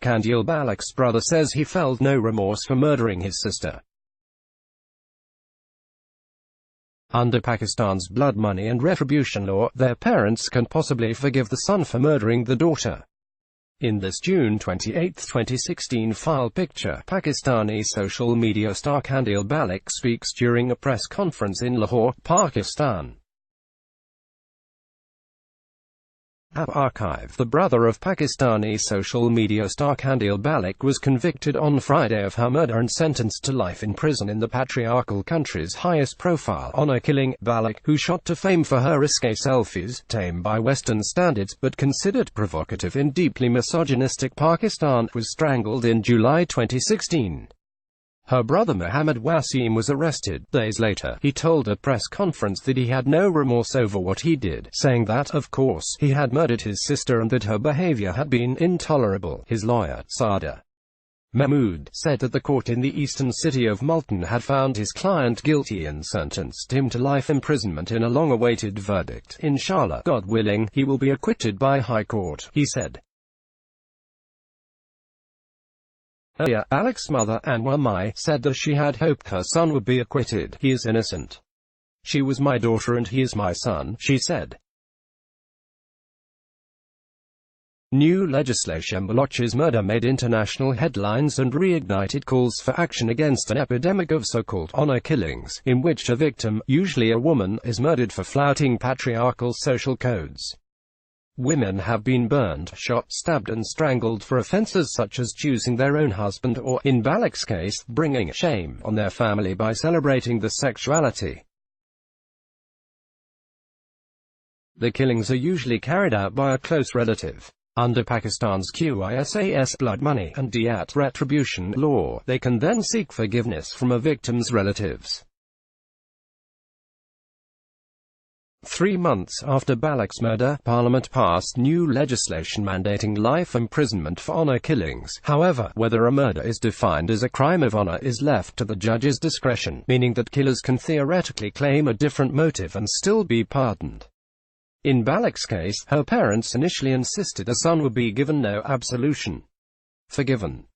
Qandeel Baloch's brother says he felt no remorse for murdering his sister. Under Pakistan's blood money and retribution law, their parents can possibly forgive the son for murdering the daughter. In this June 28, 2016 file picture, Pakistani social media star Qandeel Baloch speaks during a press conference in Lahore, Pakistan. Archive. The brother of Pakistani social media star Qandeel Baloch was convicted on Friday of her murder and sentenced to life in prison in the patriarchal country's highest-profile honor killing. Baloch, who shot to fame for her risque selfies, tame by Western standards but considered provocative in deeply misogynistic Pakistan, was strangled in July 2016. Her brother Mohammed Wasim was arrested. Days later, he told a press conference that he had no remorse over what he did, saying that, of course, he had murdered his sister and that her behavior had been intolerable. His lawyer, Sada Mahmood, said that the court in the eastern city of Multan had found his client guilty and sentenced him to life imprisonment in a long-awaited verdict. Inshallah, God willing, he will be acquitted by High Court, he said. Earlier, Baloch's mother, Anwar Mai, said that she had hoped her son would be acquitted. He is innocent. She was my daughter and he is my son, she said. New legislation Baloch's murder made international headlines and reignited calls for action against an epidemic of so-called honor killings, in which a victim, usually a woman, is murdered for flouting patriarchal social codes. Women have been burned, shot, stabbed and strangled for offenses such as choosing their own husband or, in Baloch's case, bringing shame on their family by celebrating their sexuality. The killings are usually carried out by a close relative. Under Pakistan's QISAS blood money and B.A.C retribution law, they can then seek forgiveness from a victim's relatives. 3 months after Baloch's murder, Parliament passed new legislation mandating life imprisonment for honor killings. However, whether a murder is defined as a crime of honor is left to the judge's discretion, meaning that killers can theoretically claim a different motive and still be pardoned. In Baloch's case, her parents initially insisted the son would be given no absolution. Forgiven.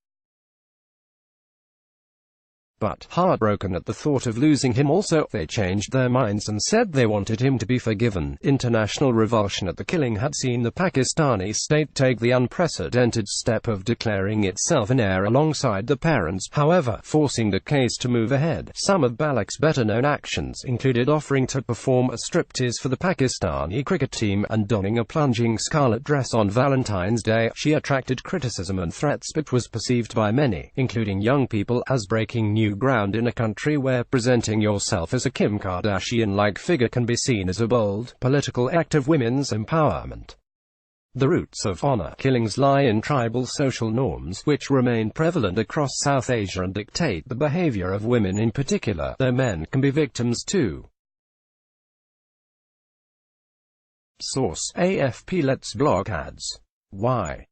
But, heartbroken at the thought of losing him also, they changed their minds and said they wanted him to be forgiven. International revulsion at the killing had seen the Pakistani state take the unprecedented step of declaring itself in heir alongside the parents, however, forcing the case to move ahead. Some of Baloch's better-known actions included offering to perform a striptease for the Pakistani cricket team and donning a plunging scarlet dress on Valentine's Day. She attracted criticism and threats but was perceived by many, including young people, as breaking new ground in a country where presenting yourself as a Kim Kardashian-like figure can be seen as a bold, political act of women's empowerment. The roots of honor killings lie in tribal social norms, which remain prevalent across South Asia and dictate the behavior of women in particular, though men can be victims too. Source: AFP. Let's block ads. Why?